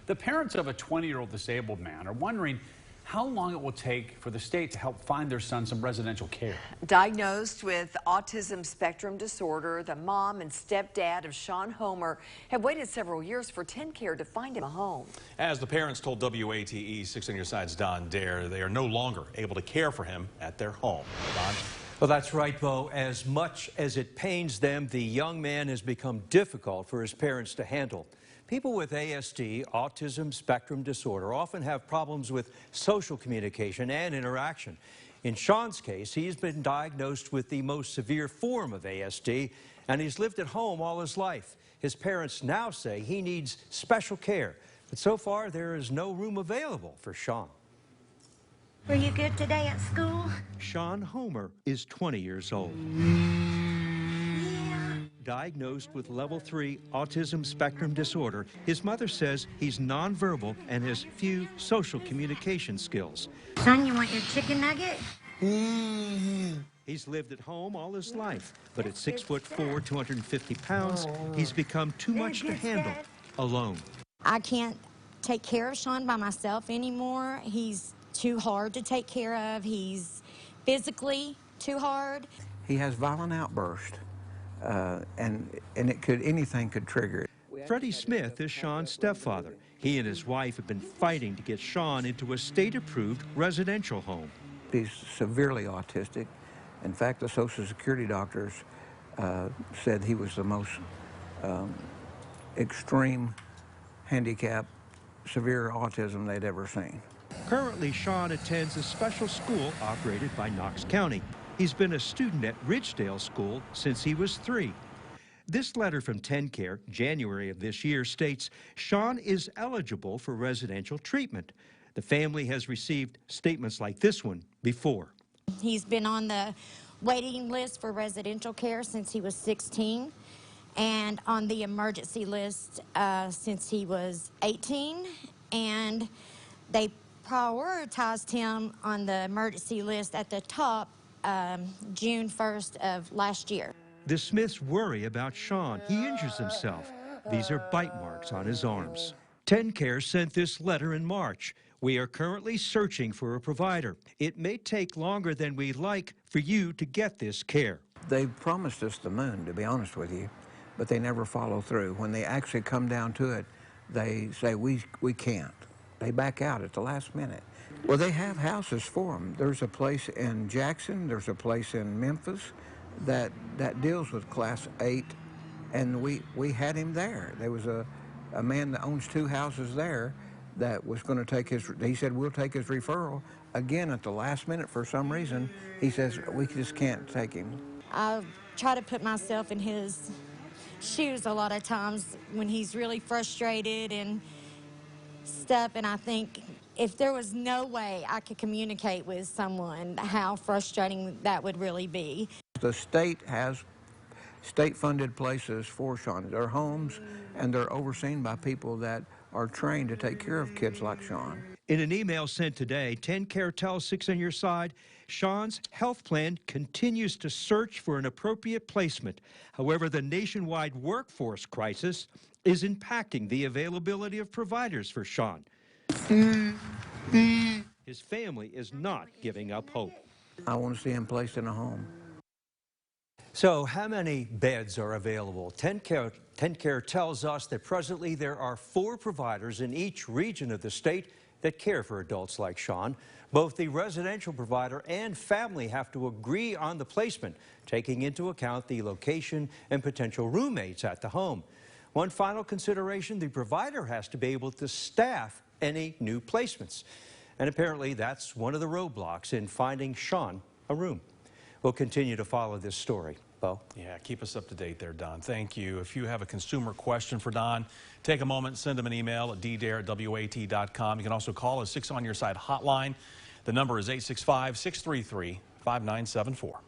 The parents of a 20-year-old disabled man are wondering how long it will take for the state to help find their son some residential care. Diagnosed with autism spectrum disorder, the mom and stepdad of Sean Homer have waited several years for TennCare to find him a home. As the parents told WATE 6 on Your Side's Don Dare, they are no longer able to care for him at their home. Don? Well, that's right, Bo. As much as it pains them, the young man has become difficult for his parents to handle. People with ASD, autism spectrum disorder, often have problems with social communication and interaction. In Sean's case, he's been diagnosed with the most severe form of ASD, and he's lived at home all his life. His parents now say he needs special care, but so far there is no room available for Sean. Were you good today at school? Sean Homer is 20 years old. Diagnosed with level 3 autism spectrum disorder, his mother says he's nonverbal and has few social communication skills. Son, you want your chicken nugget? He's lived at home all his life, but at 6'4", 250 pounds, he's become too much to handle alone. I can't take care of Sean by myself anymore. He's too hard to take care of. He's physically too hard. He has violent outbursts. And anything could trigger it. Freddie Smith is Sean's stepfather. He and his wife have been fighting to get Sean into a state-approved residential home. He's severely autistic. In fact, the Social Security doctors said he was the most extreme handicap, severe autism they'd ever seen. Currently, Sean attends a special school operated by Knox County. He's been a student at Ridgedale School since he was 3. This letter from TennCare, January of this year, states Sean is eligible for residential treatment. The family has received statements like this one before. He's been on the waiting list for residential care since he was 16 and on the emergency list since he was 18, and they prioritized him on the emergency list at the top June 1st of last year. The Smiths worry about Sean. He injures himself. These are bite marks on his arms. TennCare sent this letter in March. We are currently searching for a provider. It may take longer than we'd like for you to get this care. They promised us the moon, to be honest with you, but they never follow through. When they actually come down to it, they say, we can't. They back out at the last minute. Well, they have houses for them. There's a place in Jackson, there's a place in Memphis that deals with Class 8, and we had him there. There was a man that owns 2 houses there that was going to take he said, we'll take his referral. Again, at the last minute, for some reason, he says, we just can't take him. I try to put myself in his shoes a lot of times when he's really frustrated and stuff, and I think if there was no way I could communicate with someone, how frustrating that would really be. The state has state-funded places for Sean. They're homes, and they're overseen by people that are trained to take care of kids like Sean. In an email sent today, TennCare tells 6 on Your Side, Sean's health plan continues to search for an appropriate placement. However, the nationwide workforce crisis is impacting the availability of providers for Sean. His family is not giving up hope. I want to see him placed in a home. So how many beds are available? TennCare tells us that presently there are 4 providers in each region of the state that care for adults like Sean. Both the residential provider and family have to agree on the placement, taking into account the location and potential roommates at the home. One final consideration, the provider has to be able to staff any new placements. And apparently that's one of the roadblocks in finding Sean a room. We'll continue to follow this story. Bo? Yeah, keep us up to date there, Don. Thank you. If you have a consumer question for Don, take a moment, send him an email at ddare@wat.com. You can also call his 6 on Your Side hotline. The number is 865-633-5974.